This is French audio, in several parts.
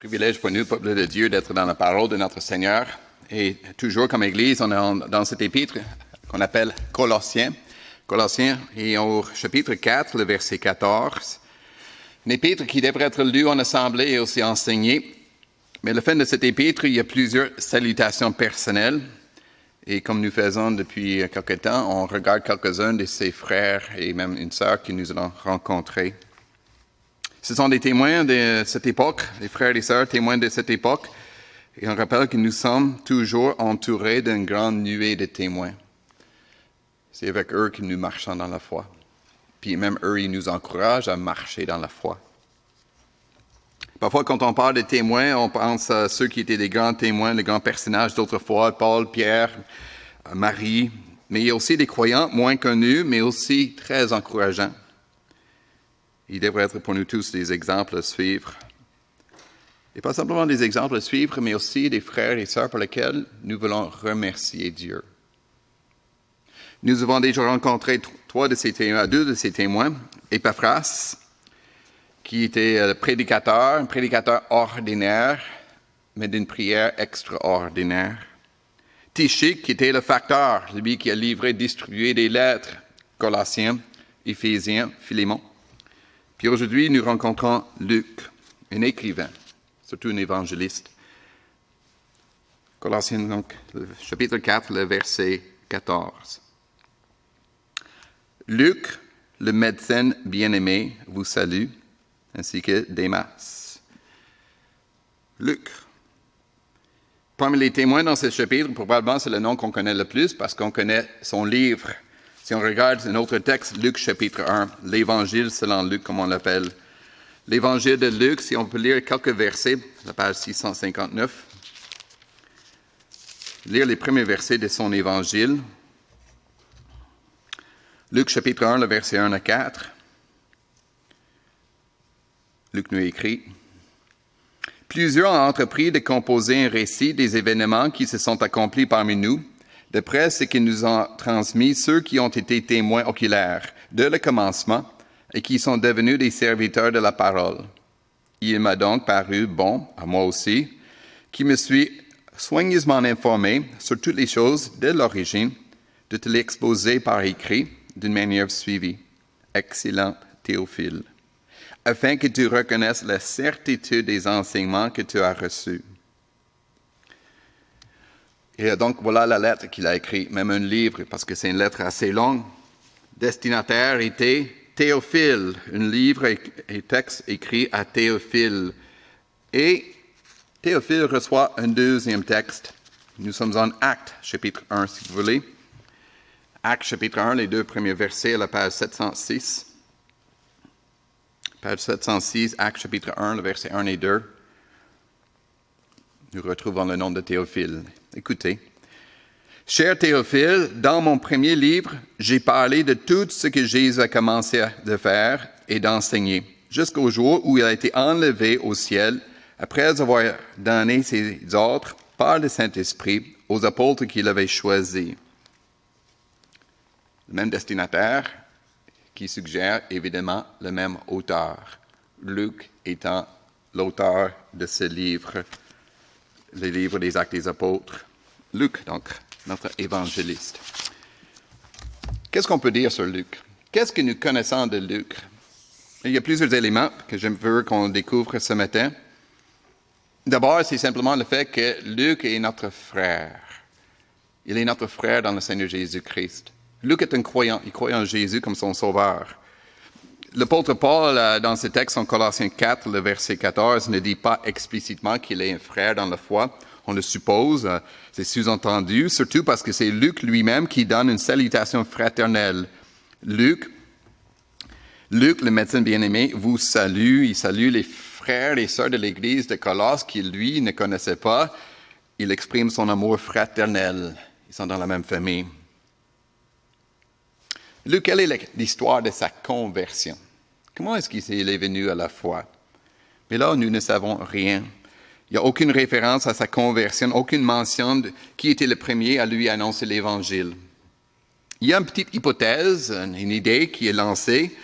Privilège pour nous, peuple de Dieu, d'être dans la parole de notre Seigneur. Et toujours comme Église, on est dans cet épître qu'on appelle Colossiens. Colossiens, et au chapitre 4, le verset 14. Une épître qui devrait être lue en assemblée et aussi enseignée. Mais la fin de cet épître, il y a plusieurs salutations personnelles. Et comme nous faisons depuis quelque temps, on regarde quelques-uns de ses frères et même une sœur qui nous ont rencontrés. Ce sont des témoins de cette époque, les frères et sœurs témoins de cette époque. Et on rappelle que nous sommes toujours entourés d'une grande nuée de témoins. C'est avec eux que nous marchons dans la foi. Puis même eux, ils nous encouragent à marcher dans la foi. Parfois, quand on parle de témoins, on pense à ceux qui étaient des grands témoins, les grands personnages d'autrefois, Paul, Pierre, Marie. Mais il y a aussi des croyants moins connus, mais aussi très encourageants. Il devrait être pour nous tous des exemples à suivre. Et pas simplement des exemples à suivre, mais aussi des frères et sœurs pour lesquels nous voulons remercier Dieu. Nous avons déjà rencontré deux de ces témoins. Épaphras, qui était un prédicateur ordinaire, mais d'une prière extraordinaire. Tychik, qui était le facteur, lui qui a livré, distribué des lettres, Colossiens, Éphésiens, Philémon. Puis aujourd'hui, nous rencontrons Luc, un écrivain, surtout un évangéliste. Colossiens, donc, chapitre 4, le verset 14. Luc, le médecin bien-aimé, vous salue, ainsi que Démas. Luc. Parmi les témoins dans ce chapitre, probablement c'est le nom qu'on connaît le plus parce qu'on connaît son livre. Si on regarde un autre texte, Luc chapitre 1, l'Évangile selon Luc, comme on l'appelle. L'Évangile de Luc, si on peut lire quelques versets, la page 659. Lire les premiers versets de son Évangile. Luc chapitre 1, le verset 1 à 4. Luc nous écrit: Plusieurs ont entrepris de composer un récit des événements qui se sont accomplis parmi nous, d'après ce que nous ont transmis ceux qui ont été témoins oculaires de le commencement et qui sont devenus des serviteurs de la parole. Il m'a donc paru bon, à moi aussi, qui me suis soigneusement informé sur toutes les choses de l'origine, de te l'exposer par écrit d'une manière suivie. Excellent Théophile, afin que tu reconnaisses la certitude des enseignements que tu as reçus. Et donc, voilà la lettre qu'il a écrite, même un livre, parce que c'est une lettre assez longue. Destinataire était Théophile, un livre et texte écrit à Théophile. Et Théophile reçoit un deuxième texte. Nous sommes en Actes, chapitre 1, si vous voulez. Actes, chapitre 1, les deux premiers versets à la page 706. Page 706, Actes, chapitre 1, le verset 1 et 2. Nous retrouvons le nom de Théophile. Écoutez. Cher Théophile, dans mon premier livre, j'ai parlé de tout ce que Jésus a commencé de faire et d'enseigner, jusqu'au jour où il a été enlevé au ciel, après avoir donné ses ordres par le Saint-Esprit aux apôtres qu'il avait choisis. Le même destinataire qui suggère évidemment le même auteur, Luc étant l'auteur de ce livre, le livre des Actes des Apôtres. Luc, donc, notre évangéliste. Qu'est-ce qu'on peut dire sur Luc? Qu'est-ce que nous connaissons de Luc? Il y a plusieurs éléments que je veux qu'on découvre ce matin. D'abord, c'est simplement le fait que Luc est notre frère. Il est notre frère dans le Seigneur Jésus-Christ. Luc est un croyant, il croit en Jésus comme son sauveur. L'apôtre Paul, dans ce texte en Colossiens 4, le verset 14, ne dit pas explicitement qu'il est un frère dans la foi. On le suppose, c'est sous-entendu, surtout parce que c'est Luc lui-même qui donne une salutation fraternelle. Luc, le médecin bien-aimé, vous salue. Il salue les frères et sœurs de l'Église de Colosse qu'il, lui, ne connaissait pas. Il exprime son amour fraternel. Ils sont dans la même famille. Luc, quelle est l'histoire de sa conversion? Comment est-ce qu'il est venu à la foi? Mais là, nous ne savons rien. Il n'y a aucune référence à sa conversion, aucune mention de qui était le premier à lui annoncer l'Évangile. Il y a une petite hypothèse, une idée qui est lancée,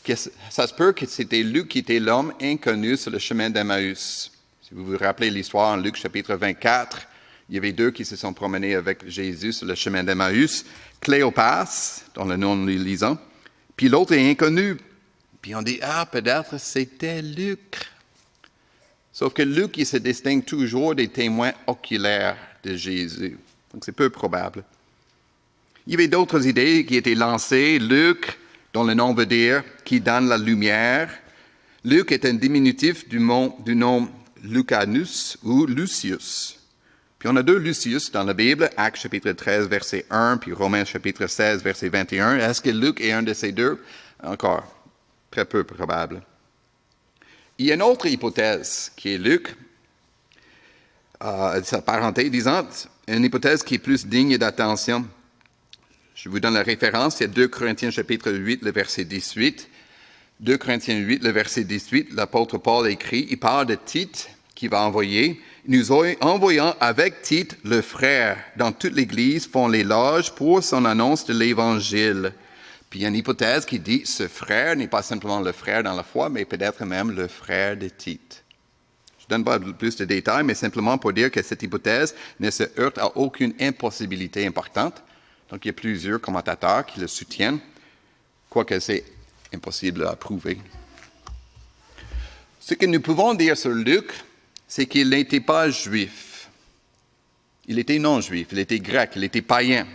que ça se peut que c'était Luc qui était l'homme inconnu sur le chemin d'Emmaüs. Si Si vous vous rappelez l'histoire en Luc chapitre 24, il y avait deux qui se sont promenés avec Jésus sur le chemin d'Emmaüs, Cléopas, dont le nom nous lisons, puis l'autre est inconnu. Puis on dit, peut-être c'était Luc. Sauf que Luc, il se distingue toujours des témoins oculaires de Jésus. Donc c'est peu probable. Il y avait d'autres idées qui étaient lancées. Luc, dont le nom veut dire « qui donne la lumière ». Luc est un diminutif du nom Lucanus ou Lucius. Puis on a deux Lucius dans la Bible, Actes chapitre 13, verset 1, puis Romains chapitre 16, verset 21. Est-ce que Luc est un de ces deux? Encore, très peu probable. Il y a une autre hypothèse qui est Luc, sa parenté disante, une hypothèse qui est plus digne d'attention. Je vous donne la référence, c'est 2 Corinthiens chapitre 8, le verset 18. 2 Corinthiens 8, le verset 18, l'apôtre Paul écrit, il parle de Tite qu'il va envoyer. Nous envoyons avec Tite, le frère, dans toute l'Église, font l'éloge pour son annonce de l'Évangile. Puis il y a une hypothèse qui dit, ce frère n'est pas simplement le frère dans la foi, mais peut-être même le frère de Tite. Je ne donne pas plus de détails, mais simplement pour dire que cette hypothèse ne se heurte à aucune impossibilité importante. Donc il y a plusieurs commentateurs qui le soutiennent, quoique c'est impossible à prouver. Ce que nous pouvons dire sur Luc, c'est qu'il n'était pas juif. Il était non-juif, il était grec, il était païen.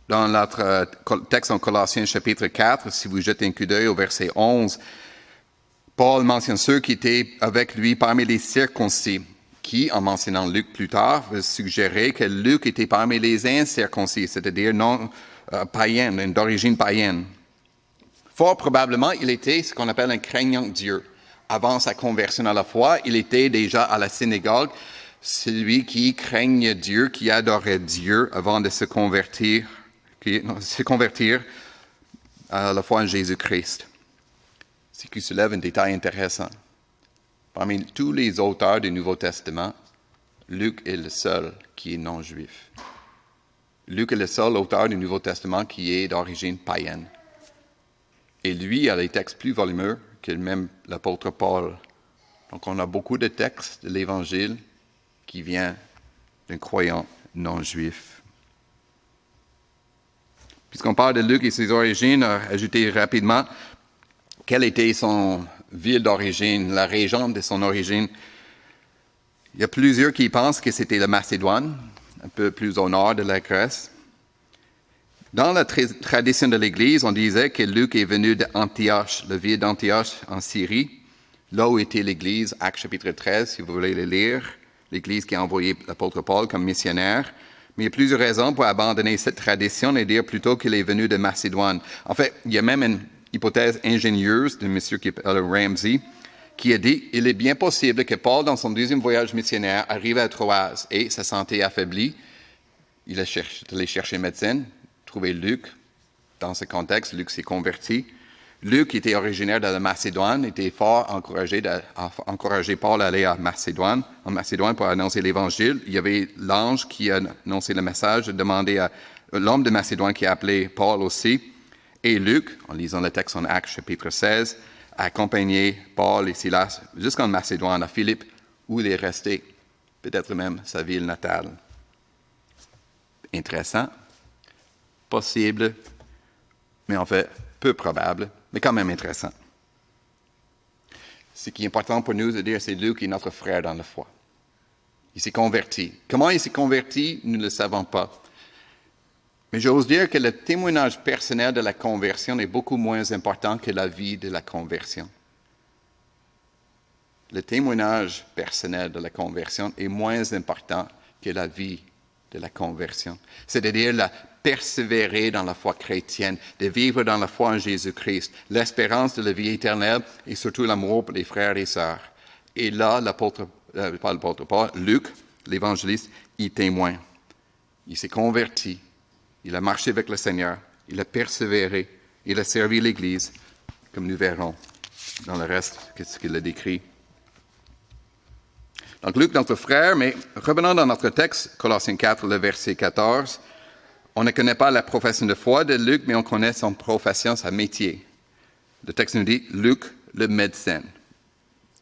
Dans notre texte en Colossiens chapitre 4, si vous jetez un coup d'œil au verset 11, Paul mentionne ceux qui étaient avec lui parmi les circoncis, qui, en mentionnant Luc plus tard, veut suggérer que Luc était parmi les incirconcis, c'est-à-dire non païens, d'origine païenne. Fort probablement, il était ce qu'on appelle un craignant de Dieu. Avant sa conversion à la foi, il était déjà à la synagogue, celui qui craignait Dieu, qui adorait Dieu avant de se convertir à la foi en Jésus-Christ. Ce qui soulève un détail intéressant. Parmi tous les auteurs du Nouveau Testament, Luc est le seul qui est non-juif. Luc est le seul auteur du Nouveau Testament qui est d'origine païenne. Et lui a les textes plus volumineux que même l'apôtre Paul. Donc on a beaucoup de textes de l'Évangile qui viennent d'un croyant non-juif. Puisqu'on parle de Luc et ses origines, ajoutez rapidement quelle était son ville d'origine, la région de son origine. Il y a plusieurs qui pensent que c'était la Macédoine, un peu plus au nord de la Grèce. Dans la tradition de l'Église, on disait que Luc est venu d'Antioche, la ville d'Antioche en Syrie, là où était l'Église, Actes chapitre 13, si vous voulez le lire, l'Église qui a envoyé l'apôtre Paul comme missionnaire. Mais il y a plusieurs raisons pour abandonner cette tradition et dire plutôt qu'il est venu de Macédoine. En fait, il y a même une hypothèse ingénieuse d'un monsieur qui s'appelle Ramsey, qui a dit il est bien possible que Paul, dans son deuxième voyage missionnaire, arrive à Troas et sa santé affaiblie. Il est allé chercher médecin, trouver Luc. Dans ce contexte, Luc s'est converti. Luc était originaire de la Macédoine, était fort encouragé Paul à aller en Macédoine pour annoncer l'Évangile. Il y avait l'ange qui a annoncé le message, demandé à l'homme de Macédoine qui a appelé Paul aussi. Et Luc, en lisant le texte en Actes chapitre 16, a accompagné Paul et Silas jusqu'en Macédoine, à Philippe, où il est resté, peut-être même sa ville natale. Intéressant, possible, mais en fait peu probable, mais quand même intéressant. Ce qui est important pour nous de dire, c'est Luc est notre frère dans la foi. Il s'est converti. Comment il s'est converti, nous ne le savons pas. Mais j'ose dire que le témoignage personnel de la conversion est beaucoup moins important que la vie de la conversion. Le témoignage personnel de la conversion est moins important que la vie de la conversion. C'est-à-dire la persévérer dans la foi chrétienne, de vivre dans la foi en Jésus-Christ, l'espérance de la vie éternelle et surtout l'amour pour les frères et sœurs. Et là, Luc, l'évangéliste, y témoigne. Il s'est converti, il a marché avec le Seigneur, il a persévéré, il a servi l'Église, comme nous verrons dans le reste, ce qu'il a décrit. Donc Luc, notre frère, mais revenons dans notre texte, Colossiens 4, le verset 14. On ne connaît pas la profession de foi de Luc, mais on connaît son profession, sa métier. Le texte nous dit, Luc, le médecin.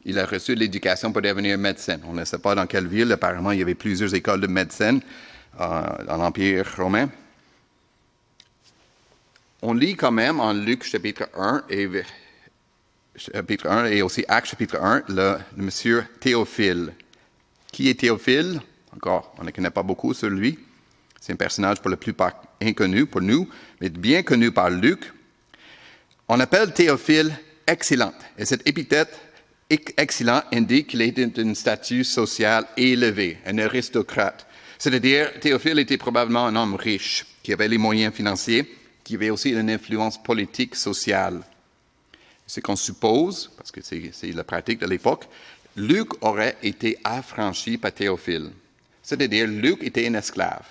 Il a reçu l'éducation pour devenir médecin. On ne sait pas dans quelle ville. Apparemment, il y avait plusieurs écoles de médecine dans l'Empire romain. On lit quand même en Luc chapitre 1 et aussi Actes chapitre 1, le monsieur Théophile. Qui est Théophile? Encore, on ne connaît pas beaucoup sur lui. C'est un personnage pour la plupart inconnu pour nous, mais bien connu par Luc. On appelle Théophile excellent. Et cette épithète excellent indique qu'il était d'un statut social élevé, un aristocrate. C'est-à-dire, Théophile était probablement un homme riche, qui avait les moyens financiers, qui avait aussi une influence politique, sociale. Ce qu'on suppose, parce que c'est la pratique de l'époque, Luc aurait été affranchi par Théophile. C'est-à-dire, Luc était un esclave.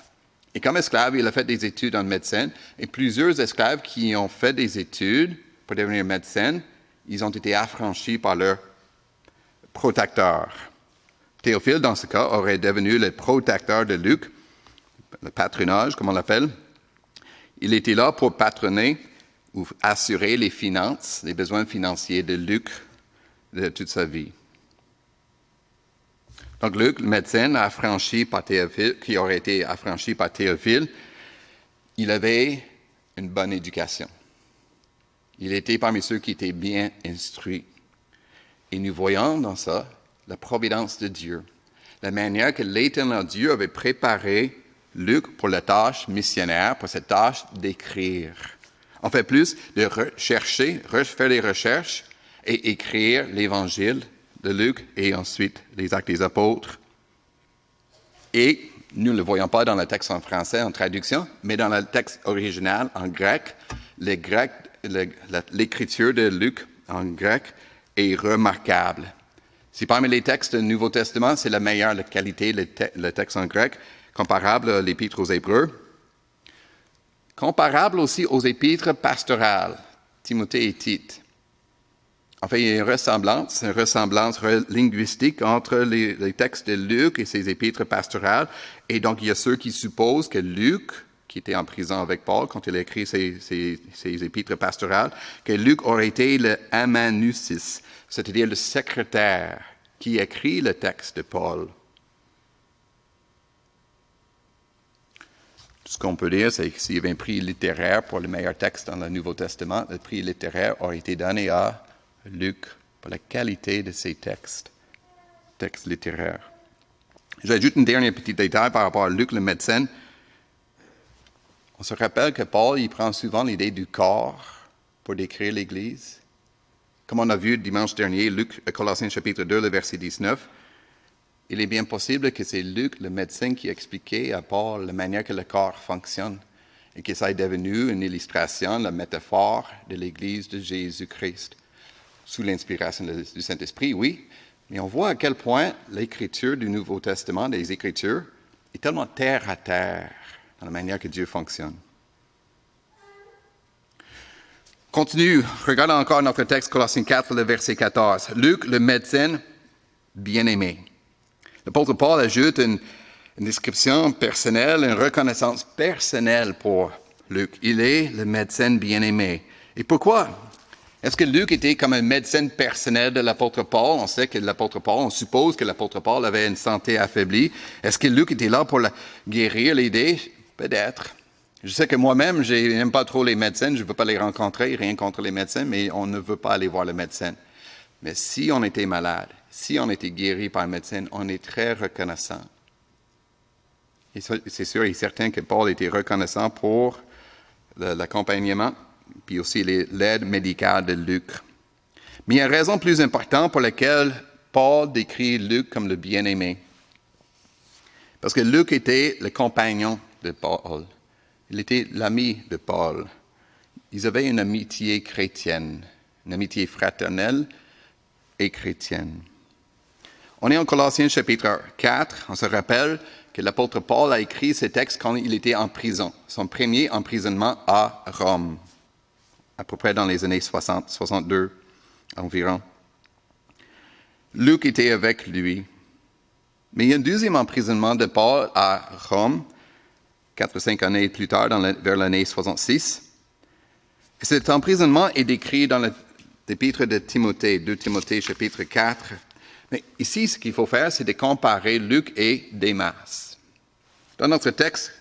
Et comme esclave, il a fait des études en médecine, et plusieurs esclaves qui ont fait des études pour devenir médecins, ils ont été affranchis par leur protecteur. Théophile, dans ce cas, aurait devenu le protecteur de Luc, le patronage, comme on l'appelle. Il était là pour patronner ou assurer les finances, les besoins financiers de Luc de toute sa vie. Donc Luc, le médecin affranchi par Théophile, qui aurait été affranchi par Théophile, il avait une bonne éducation. Il était parmi ceux qui étaient bien instruits. Et nous voyons dans ça la providence de Dieu, la manière que l'Éternel Dieu avait préparé Luc pour la tâche missionnaire, pour cette tâche d'écrire. En fait, plus de faire des recherches et écrire l'Évangile de Luc et ensuite les Actes des Apôtres. Et nous ne le voyons pas dans le texte en français, en traduction, mais dans le texte original en grec, l'écriture de Luc en grec est remarquable. Si parmi les textes du Nouveau Testament, c'est la meilleure qualité, le texte en grec, comparable à l'Épître aux Hébreux, comparable aussi aux épîtres pastorales, Timothée et Tite. En fait, il y a une ressemblance linguistique entre les textes de Luc et ses épîtres pastorales. Et donc, il y a ceux qui supposent que Luc, qui était en prison avec Paul quand il a écrit ses épîtres pastorales, que Luc aurait été le amanuensis, c'est-à-dire le secrétaire qui écrit le texte de Paul. Ce qu'on peut dire, c'est que s'il y avait un prix littéraire pour le meilleur texte dans le Nouveau Testament, le prix littéraire aurait été donné à Luc pour la qualité de ses textes littéraires. J'ajoute un dernier petit détail par rapport à Luc le médecin. On se rappelle que Paul, il prend souvent l'idée du corps pour décrire l'Église. Comme on a vu dimanche dernier, Colossiens chapitre 2, le verset 19, il est bien possible que c'est Luc, le médecin, qui expliquait à Paul la manière que le corps fonctionne et que ça est devenu une illustration, la métaphore de l'Église de Jésus-Christ. Sous l'inspiration du Saint-Esprit, oui, mais on voit à quel point l'écriture du Nouveau Testament, des Écritures, est tellement terre à terre dans la manière que Dieu fonctionne. Continue, regardons encore notre texte, Colossiens 4, le verset 14. Luc, le médecin bien-aimé. L'apôtre Paul ajoute une description personnelle, une reconnaissance personnelle pour Luc. Il est le médecin bien-aimé. Et pourquoi? Est-ce que Luc était comme un médecin personnel de l'apôtre Paul? On sait que l'apôtre Paul, on suppose que l'apôtre Paul avait une santé affaiblie. Est-ce que Luc était là pour guérir, l'aider? Peut-être. Je sais que moi-même, je n'aime pas trop les médecins, je ne veux pas les rencontrer, rien contre les médecins, mais on ne veut pas aller voir le médecin. Mais si on était malade, si on était guéri par un médecin, on est très reconnaissant. Et c'est sûr et certain que Paul était reconnaissant pour l'accompagnement, puis aussi l'aide médicale de Luc. Mais il y a une raison plus importante pour laquelle Paul décrit Luc comme le bien-aimé. Parce que Luc était le compagnon de Paul. Il était l'ami de Paul. Ils avaient une amitié chrétienne, une amitié fraternelle et chrétienne. On est en Colossiens chapitre 4. On se rappelle que l'apôtre Paul a écrit ce texte quand il était en prison. Son premier emprisonnement à Rome, à peu près dans les années 60, 62 environ. Luc était avec lui. Mais il y a un deuxième emprisonnement de Paul à Rome, 4 ou 5 années plus tard, vers l'année 66. Et cet emprisonnement est décrit dans le l'épître de Timothée, 2 Timothée chapitre 4. Mais ici, ce qu'il faut faire, c'est de comparer Luc et Démas. Dans notre texte,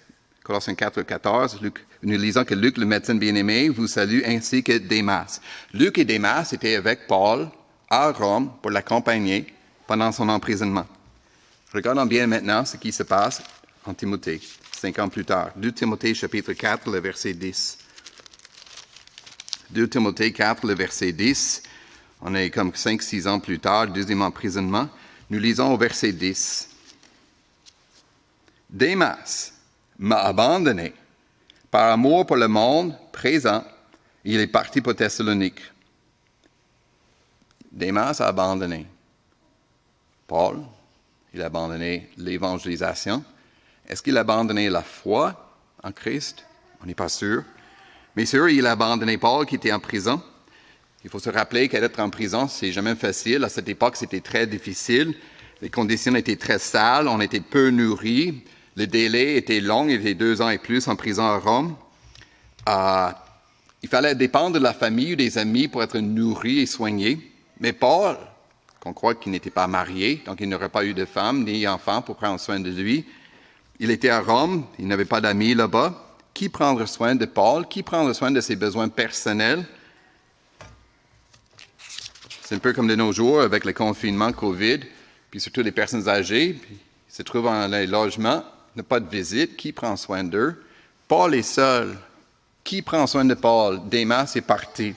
Colossiens 4, 14, nous lisons que Luc, le médecin bien-aimé, vous salue ainsi que Démas. Luc et Démas étaient avec Paul à Rome pour l'accompagner pendant son emprisonnement. Regardons bien maintenant ce qui se passe en Timothée, 5 ans plus tard. 2 Timothée chapitre 4, le verset 10. 2 Timothée 4, le verset 10. On est comme 5-6 ans plus tard, deuxième emprisonnement. Nous lisons au verset 10. Démas m'a abandonné. Par amour pour le monde présent, il est parti pour Thessalonique. Démas a abandonné. Paul, il a abandonné l'évangélisation. Est-ce qu'il a abandonné la foi en Christ? On n'est pas sûr. Mais sûr, il a abandonné Paul qui était en prison. Il faut se rappeler qu'être en prison, c'est jamais facile. À cette époque, c'était très difficile. Les conditions étaient très sales. On était peu nourris. Le délai était long. Il était 2 ans et plus en prison à Rome. Il fallait dépendre de la famille ou des amis pour être nourri et soigné. Mais Paul, qu'on croit qu'il n'était pas marié, donc il n'aurait pas eu de femme ni d'enfant pour prendre soin de lui, il était à Rome. Il n'avait pas d'amis là-bas. Qui prendra soin de Paul? Qui prendra soin de ses besoins personnels? C'est un peu comme de nos jours avec le confinement COVID, puis surtout les personnes âgées, puis ils se trouvent en logement, n'a pas de visite. Qui prend soin d'eux? Paul est seul. Qui prend soin de Paul? Démas est parti.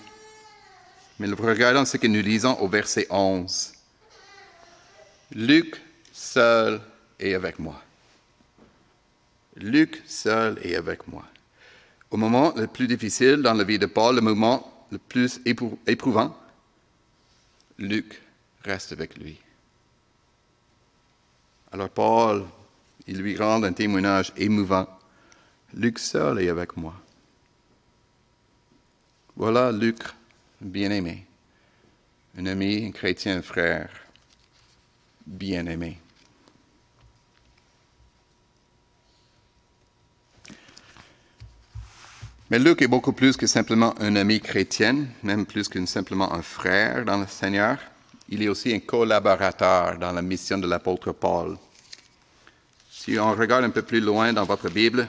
Mais regardons ce que nous lisons au verset 11. Luc seul est avec moi. Luc seul est avec moi. Au moment le plus difficile dans la vie de Paul, le moment le plus éprouvant, Luc reste avec lui. Alors Paul, il lui rend un témoignage émouvant. Luc seul est avec moi. Voilà Luc, bien-aimé, un ami, un chrétien, un frère, bien-aimé. Mais Luc est beaucoup plus que simplement un ami chrétien, même plus que simplement un frère dans le Seigneur. Il est aussi un collaborateur dans la mission de l'apôtre Paul. Si on regarde un peu plus loin dans votre Bible,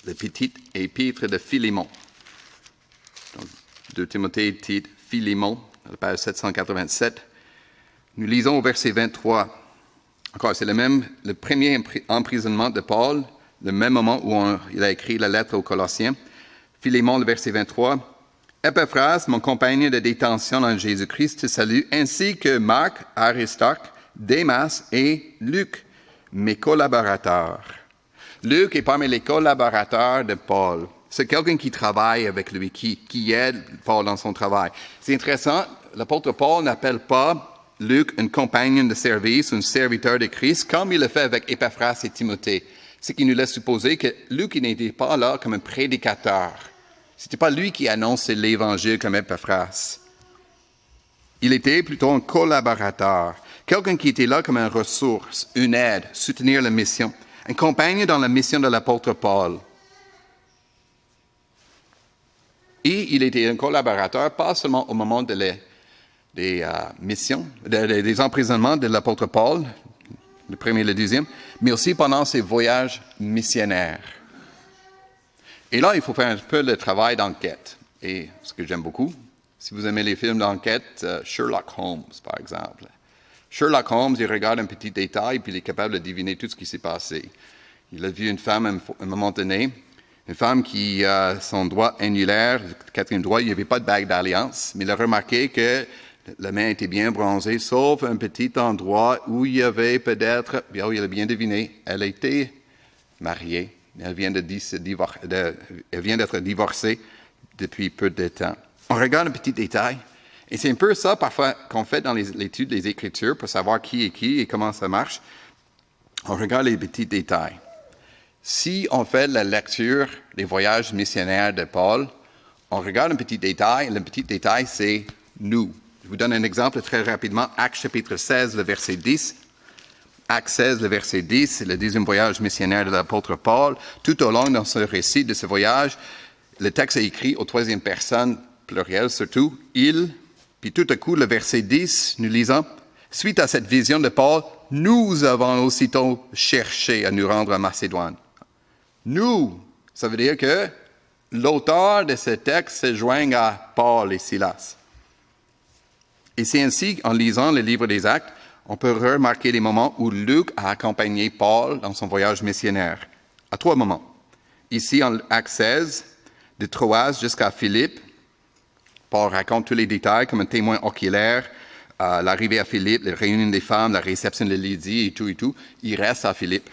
le petit épître de Philémon. Donc, 2 Timothée, Tite, Philémon, à la page 787. Nous lisons au verset 23. Encore, c'est le premier emprisonnement de Paul, le même moment où il a écrit la lettre aux Colossiens. Philémon, le verset 23. Épaphras, mon compagnon de détention en Jésus-Christ, te salue, ainsi que Marc, Aristarque, Démas et Luc, mes collaborateurs. Luc est parmi les collaborateurs de Paul. C'est quelqu'un qui travaille avec lui, qui aide Paul dans son travail. C'est intéressant, l'apôtre Paul n'appelle pas Luc un compagnon de service, un serviteur de Christ, comme il le fait avec Épaphras et Timothée. Ce qui nous laisse supposer que Luc n'était pas là comme un prédicateur. Ce n'était pas lui qui annonçait l'Évangile comme Épaphras. Il était plutôt un collaborateur, quelqu'un qui était là comme une ressource, une aide, soutenir la mission, un compagnon dans la mission de l'apôtre Paul. Et il était un collaborateur, pas seulement au moment des missions, des emprisonnements de l'apôtre Paul, le premier et le deuxième, mais aussi pendant ses voyages missionnaires. Et là, il faut faire un peu le travail d'enquête. Et ce que j'aime beaucoup, si vous aimez les films d'enquête, Sherlock Holmes, par exemple. Sherlock Holmes, il regarde un petit détail, puis il est capable de deviner tout ce qui s'est passé. Il a vu une femme à un moment donné, une femme qui a son doigt annulaire, le quatrième doigt, il n'y avait pas de bague d'alliance, mais il a remarqué que la main était bien bronzée, sauf un petit endroit où il y avait peut-être, il a bien deviné, elle était mariée. Elle vient d'être divorcée depuis peu de temps. On regarde un petit détail, et c'est un peu ça parfois qu'on fait dans l'étude des Écritures pour savoir qui est qui et comment ça marche. On regarde les petits détails. Si on fait la lecture des voyages missionnaires de Paul, on regarde un petit détail, et le petit détail, c'est nous. Je vous donne un exemple très rapidement. Actes chapitre 16, le verset 10. Actes 16, le verset 10, c'est le deuxième voyage missionnaire de l'apôtre Paul. Tout au long de ce récit de ce voyage, le texte est écrit aux troisième personne, pluriel surtout. Il, Puis tout à coup, le verset 10, nous lisons, « Suite à cette vision de Paul, nous avons aussitôt cherché à nous rendre à Macédoine. » Nous, ça veut dire que l'auteur de ce texte se joint à Paul et Silas. Et c'est ainsi, en lisant le livre des Actes, on peut remarquer les moments où Luc a accompagné Paul dans son voyage missionnaire. À 3 moments. Ici, en Acte 16, de Troas jusqu'à Philippe, Paul raconte tous les détails comme un témoin oculaire, l'arrivée à Philippe, la réunion des femmes, la réception de Lydie et tout. Il reste à Philippe.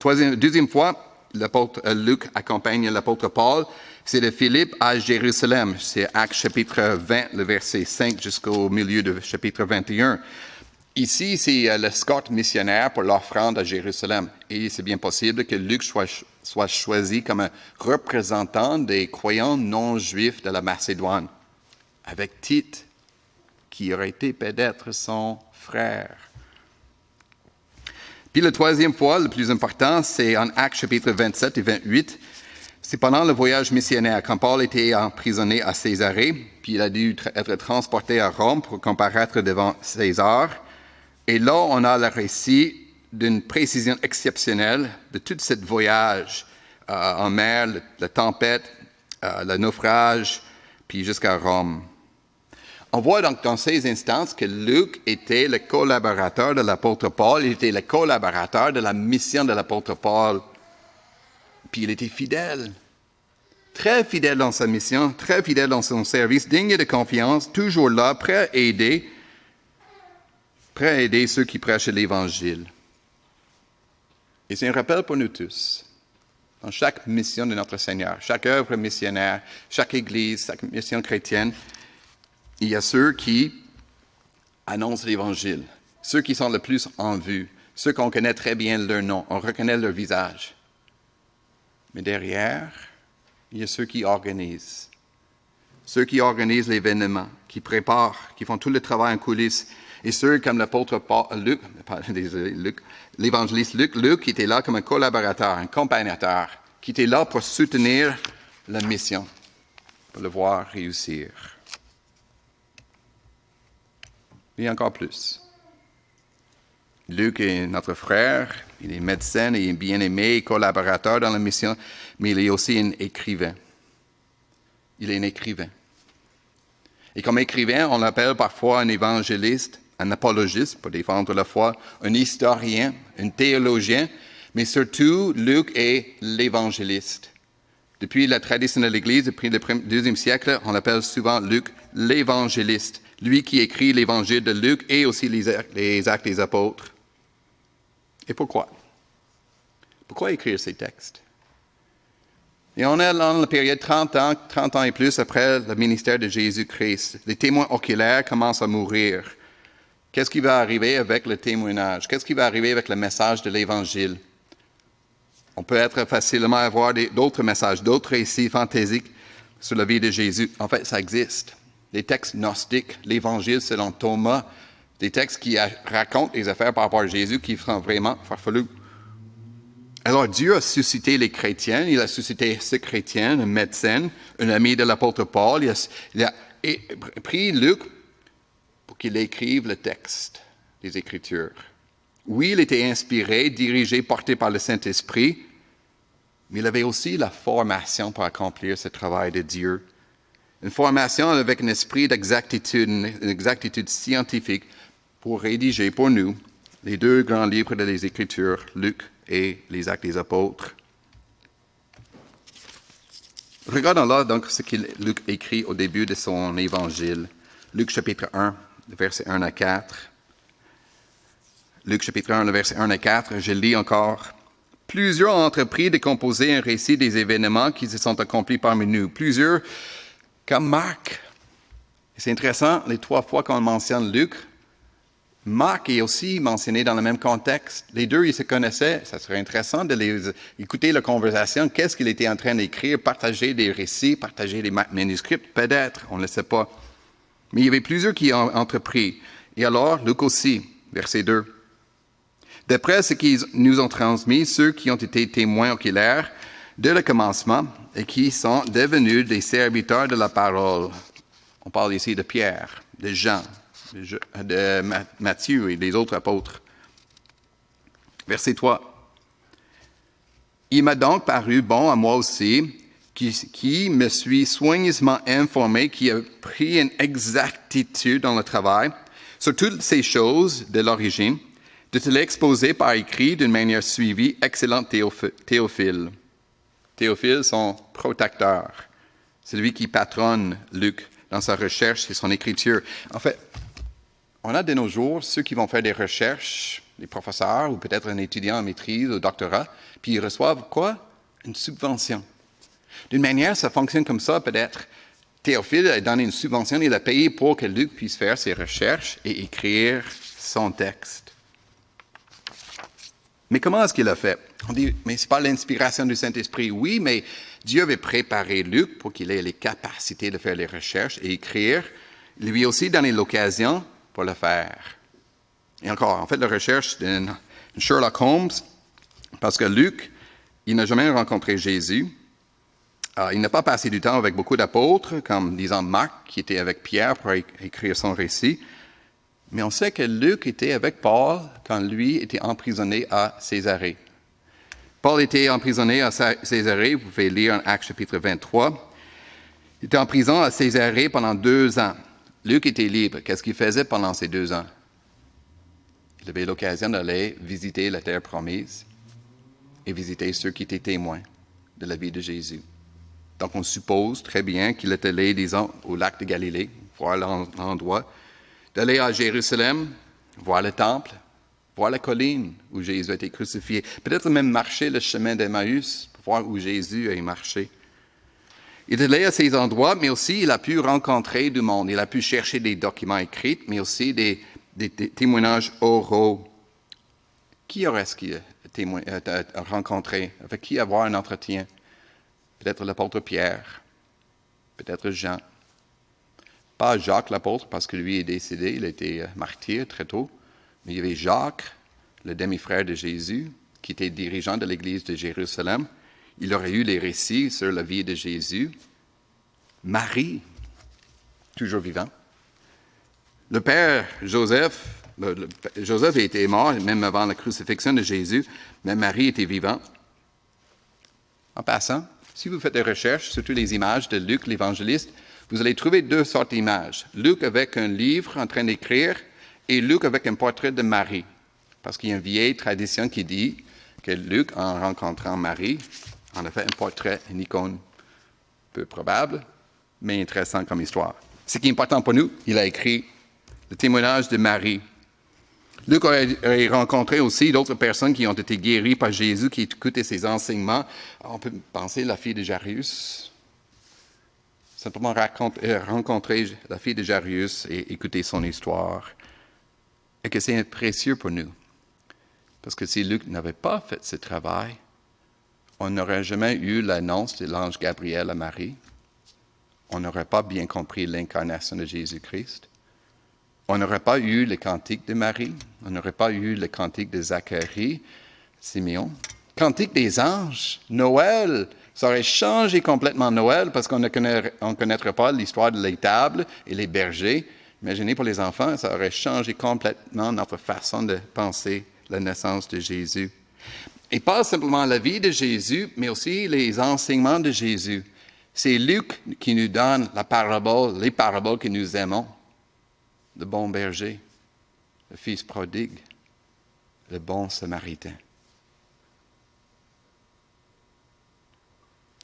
Deuxième fois, l'apôtre Luc accompagne l'apôtre Paul, c'est de Philippe à Jérusalem. C'est Actes chapitre 20, le verset 5 jusqu'au milieu du chapitre 21. Ici, c'est le Scott missionnaire pour l'offrande à Jérusalem. Et c'est bien possible que Luc soit choisi comme un représentant des croyants non-juifs de la Macédoine, avec Tite, qui aurait été peut-être son frère. Puis la troisième fois, le plus important, c'est en Actes chapitre 27 et 28. C'est pendant le voyage missionnaire, quand Paul était emprisonné à Césarée, puis il a dû être transporté à Rome pour comparaître devant César. Et là, on a le récit d'une précision exceptionnelle de tout ce voyage en mer, la tempête, le naufrage, puis jusqu'à Rome. On voit donc dans ces instances que Luc était le collaborateur de l'apôtre Paul, il était le collaborateur de la mission de l'apôtre Paul. Puis il était fidèle, très fidèle dans sa mission, très fidèle dans son service, digne de confiance, toujours là, prêt à aider ceux qui prêchent l'Évangile. Et c'est un rappel pour nous tous. Dans chaque mission de notre Seigneur, chaque œuvre missionnaire, chaque Église, chaque mission chrétienne, il y a ceux qui annoncent l'Évangile, ceux qui sont le plus en vue, ceux qu'on connaît très bien leur nom, on reconnaît leur visage. Mais derrière, il y a ceux qui organisent l'événement, qui préparent, qui font tout le travail en coulisses. Et ceux comme l'apôtre l'évangéliste Luc, qui était là comme un collaborateur, un accompagnateur, qui était là pour soutenir la mission, pour le voir réussir. Et encore plus. Luc est notre frère, il est médecin et bien-aimé, collaborateur dans la mission, mais il est aussi un écrivain. Il est un écrivain. Et comme écrivain, on l'appelle parfois un évangéliste, un apologiste pour défendre la foi, un historien, un théologien, mais surtout, Luc est l'évangéliste. Depuis la tradition de l'Église, depuis le deuxième siècle, on l'appelle souvent Luc l'évangéliste, lui qui écrit l'évangile de Luc et aussi les actes des apôtres. Et pourquoi? Pourquoi écrire ces textes? Et on est dans la période 30 ans et plus après le ministère de Jésus-Christ. Les témoins oculaires commencent à mourir. Qu'est-ce qui va arriver avec le témoignage? Qu'est-ce qui va arriver avec le message de l'Évangile? On peut être facilement avoir d'autres messages, d'autres récits fantaisiques sur la vie de Jésus. En fait, ça existe. Les textes gnostiques, l'Évangile selon Thomas, des textes qui racontent les affaires par rapport à Jésus qui sont vraiment farfelus. Alors Dieu a suscité les chrétiens, il a suscité ce chrétien, un médecin, un ami de l'apôtre Paul, il a pris Luc pour qu'il écrive le texte des Écritures. Oui, il était inspiré, dirigé, porté par le Saint-Esprit, mais il avait aussi la formation pour accomplir ce travail de Dieu. Une formation avec un esprit d'exactitude, une exactitude scientifique pour rédiger pour nous les 2 grands livres des Écritures, Luc et les Actes des Apôtres. Regardons là donc ce que Luc écrit au début de son évangile. Luc chapitre 1, versets 1 à 4. Luc chapitre 1, versets 1 à 4, je lis encore. « Plusieurs ont entrepris de composer un récit des événements qui se sont accomplis parmi nous. Plusieurs, comme Marc. » C'est intéressant, les 3 fois qu'on mentionne Luc, Marc est aussi mentionné dans le même contexte. Les 2, ils se connaissaient. Ça serait intéressant de les écouter la conversation. Qu'est-ce qu'il était en train d'écrire? Partager des récits, partager des manuscrits? Peut-être, on ne le sait pas. Mais il y avait plusieurs qui ont entrepris. Et alors, Luc aussi, verset 2. D'après ce qu'ils nous ont transmis, ceux qui ont été témoins oculaires dès le commencement et qui sont devenus des serviteurs de la parole. On parle ici de Pierre, de Jean, de Matthieu et des autres apôtres. Verset 3. Il m'a donc paru bon à moi aussi, qui me suis soigneusement informé, qui a pris une exactitude dans le travail sur toutes ces choses de l'origine, de te l'exposer par écrit d'une manière suivie, excellent Théophile. Théophile, son protecteur. C'est lui qui patronne Luc dans sa recherche et son écriture. En fait, on a de nos jours ceux qui vont faire des recherches, des professeurs ou peut-être un étudiant en maîtrise ou doctorat, puis ils reçoivent quoi? Une subvention. D'une manière, ça fonctionne comme ça peut-être. Théophile a donné une subvention, il a payé pour que Luc puisse faire ses recherches et écrire son texte. Mais comment est-ce qu'il a fait? On dit, mais ce n'est pas l'inspiration du Saint-Esprit. Oui, mais Dieu avait préparé Luc pour qu'il ait les capacités de faire les recherches et écrire. Il lui a aussi donné l'occasion pour le faire. Et encore, en fait, la recherche de Sherlock Holmes, parce que Luc, il n'a jamais rencontré Jésus. Il n'a pas passé du temps avec beaucoup d'apôtres, comme disons Marc, qui était avec Pierre pour écrire son récit. Mais on sait que Luc était avec Paul quand lui était emprisonné à Césarée. Paul était emprisonné à Césarée, vous pouvez lire en Actes chapitre 23. Il était en prison à Césarée pendant 2 ans. Luc était libre. Qu'est-ce qu'il faisait pendant ces 2 ans? Il avait l'occasion d'aller visiter la terre promise et visiter ceux qui étaient témoins de la vie de Jésus. Donc on suppose très bien qu'il est allé, disons, au lac de Galilée, voir l'endroit, d'aller à Jérusalem, voir le temple, voir la colline où Jésus a été crucifié. Peut-être même marcher le chemin d'Emmaüs pour voir où Jésus a marché. Il est allé à ces endroits, mais aussi il a pu rencontrer du monde. Il a pu chercher des documents écrits, mais aussi des témoignages oraux. Qui aurait-ce qu'il a rencontré? Avec qui avoir un entretien? Peut-être l'apôtre Pierre, peut-être Jean. Pas Jacques l'apôtre, parce que lui est décédé, il a été martyr très tôt. Mais il y avait Jacques, le demi-frère de Jésus, qui était dirigeant de l'église de Jérusalem. Il aurait eu les récits sur la vie de Jésus. Marie, toujours vivant. Le père Joseph, Joseph était mort, même avant la crucifixion de Jésus, mais Marie était vivante. En passant, si vous faites des recherches, surtout les images de Luc l'évangéliste, vous allez trouver 2 sortes d'images. Luc avec un livre en train d'écrire et Luc avec un portrait de Marie. Parce qu'il y a une vieille tradition qui dit que Luc, en rencontrant Marie, en a fait un portrait, une icône peu probable, mais intéressant comme histoire. Ce qui est important pour nous, il a écrit le témoignage de Marie. Luc a rencontré aussi d'autres personnes qui ont été guéries par Jésus, qui écoutaient ses enseignements. On peut penser à la fille de Jairus. Simplement rencontrer la fille de Jairus et écouter son histoire. Et que c'est précieux pour nous. Parce que si Luc n'avait pas fait ce travail, on n'aurait jamais eu l'annonce de l'ange Gabriel à Marie. On n'aurait pas bien compris l'incarnation de Jésus-Christ. On n'aurait pas eu le cantique de Marie. On n'aurait pas eu le cantique de Zacharie, Simeon. Cantique des anges, Noël. Ça aurait changé complètement Noël parce qu'on ne connaîtrait pas l'histoire de l'étable et les bergers. Imaginez pour les enfants, ça aurait changé complètement notre façon de penser la naissance de Jésus. Et pas simplement la vie de Jésus, mais aussi les enseignements de Jésus. C'est Luc qui nous donne les paraboles que nous aimons. Le bon berger, le fils prodigue, le bon samaritain.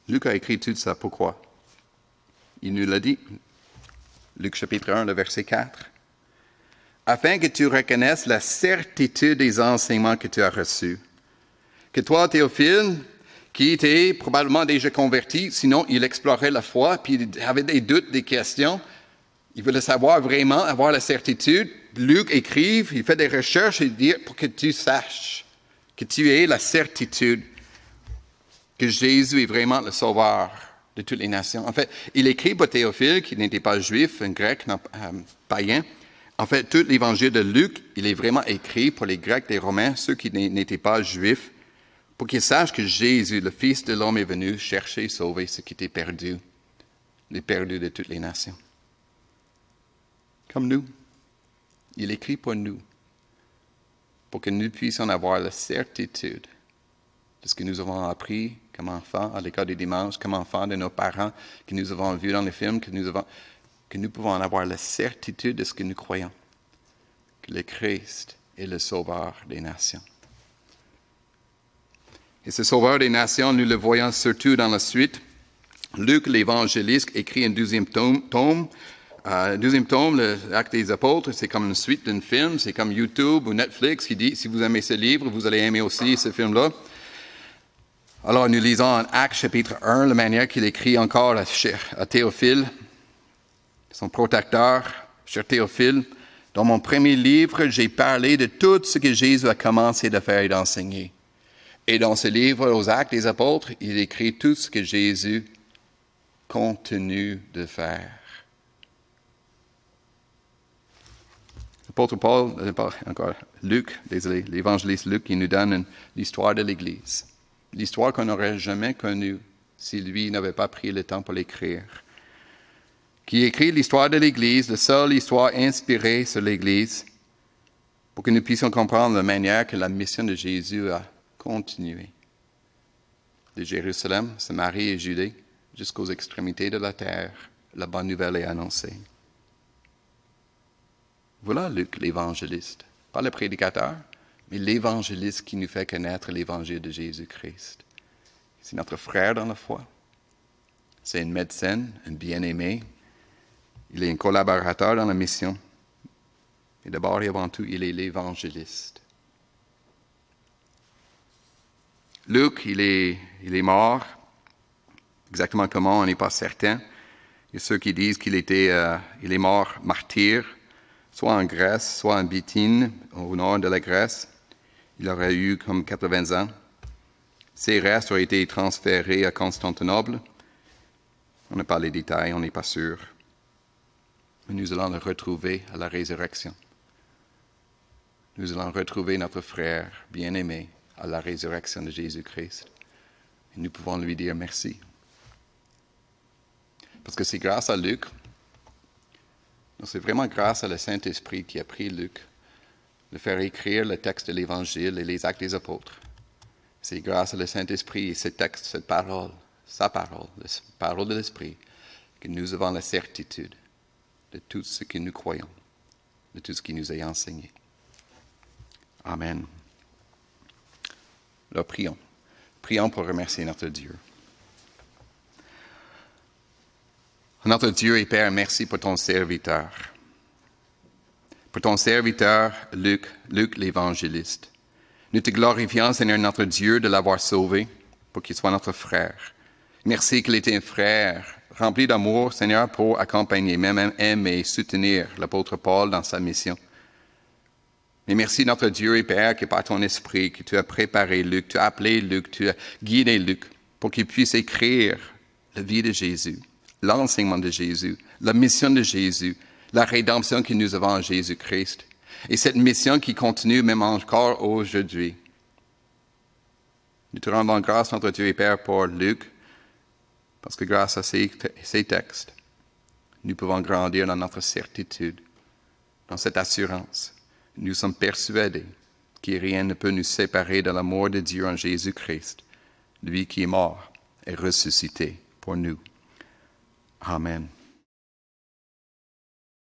Luc a écrit tout ça. Pourquoi? Il nous l'a dit. Luc chapitre 1, le verset 4. Afin que tu reconnaisses la certitude des enseignements que tu as reçus. Que toi, Théophile, qui était probablement déjà converti, sinon il explorait la foi, puis il avait des doutes, des questions. Il voulait savoir vraiment, avoir la certitude. Luc écrive, il fait des recherches et dit pour que tu saches, que tu aies la certitude que Jésus est vraiment le sauveur de toutes les nations. En fait, il écrit pour Théophile, qui n'était pas juif, un grec païen. En fait, tout l'évangile de Luc, il est vraiment écrit pour les Grecs, les Romains, ceux qui n'étaient pas juifs, pour qu'ils sachent que Jésus, le Fils de l'homme, est venu chercher et sauver ce qui était perdu, les perdus de toutes les nations. comme nous. Il écrit pour nous, pour que nous puissions avoir la certitude de ce que nous avons appris comme enfants à l'école des dimanches, comme enfants de nos parents, que nous avons vu dans les films, que nous pouvons en avoir la certitude de ce que nous croyons, que le Christ est le Sauveur des nations. Et ce Sauveur des nations, nous le voyons surtout dans la suite. Luc, l'évangéliste, écrit un deuxième tome. L'Acte des Apôtres, c'est comme une suite d'un film. C'est comme YouTube ou Netflix qui dit, si vous aimez ce livre, vous allez aimer aussi ce film-là. Alors, nous lisons en Actes chapitre 1, la manière qu'il écrit encore à Théophile, son protecteur, cher Théophile. Dans mon premier livre, j'ai parlé de tout ce que Jésus a commencé de faire et d'enseigner. Et dans ce livre, aux Actes des Apôtres, il écrit tout ce que Jésus continue de faire. L'apôtre l'évangéliste Luc, il nous donne l'histoire de l'Église. L'histoire qu'on n'aurait jamais connue si lui n'avait pas pris le temps pour l'écrire. Qui écrit l'histoire de l'Église, la seule histoire inspirée sur l'Église, pour que nous puissions comprendre la manière que la mission de Jésus a continué. De Jérusalem, Samarie et Judée, jusqu'aux extrémités de la terre, la bonne nouvelle est annoncée. Voilà Luc, l'évangéliste. Pas le prédicateur, mais l'évangéliste qui nous fait connaître l'évangile de Jésus-Christ. C'est notre frère dans la foi. C'est un médecin, un bien-aimé. Il est un collaborateur dans la mission. Et d'abord et avant tout, il est l'évangéliste. Luc, il est mort. Exactement comment, on n'est pas certain. Il y a ceux qui disent qu'il est mort martyr, soit en Grèce, soit en Bithynie, au nord de la Grèce. Il aurait eu comme 80 ans. Ses restes ont été transférés à Constantinople. On n'a pas les détails, on n'est pas sûr. Mais nous allons le retrouver à la résurrection. Nous allons retrouver notre frère bien-aimé à la résurrection de Jésus-Christ. Et nous pouvons lui dire merci. Parce que c'est grâce à Luc, c'est vraiment grâce à le Saint-Esprit qui a pris Luc, de faire écrire le texte de l'Évangile et les Actes des Apôtres. C'est grâce à le Saint-Esprit et ce texte, cette parole, sa parole, la parole de l'Esprit, que nous avons la certitude de tout ce que nous croyons, de tout ce qui nous est enseigné. Amen. Alors prions. Prions pour remercier notre Dieu. Notre Dieu et Père, merci pour ton serviteur. Pour ton serviteur, Luc l'évangéliste. Nous te glorifions, Seigneur, notre Dieu, de l'avoir sauvé pour qu'il soit notre frère. Merci qu'il était un frère rempli d'amour, Seigneur, pour accompagner, même aimer, soutenir l'apôtre Paul dans sa mission. Mais merci, notre Dieu et Père, que par ton esprit, que tu as préparé Luc, tu as appelé Luc, tu as guidé Luc pour qu'il puisse écrire la vie de Jésus, l'enseignement de Jésus, la mission de Jésus, la rédemption que nous avons en Jésus-Christ. Et cette mission qui continue même encore aujourd'hui. Nous te rendons grâce, notre Dieu et Père, pour Luc, parce que grâce à ces textes, nous pouvons grandir dans notre certitude, dans cette assurance. Nous sommes persuadés que rien ne peut nous séparer de l'amour de Dieu en Jésus-Christ, lui qui est mort et ressuscité pour nous. Amen.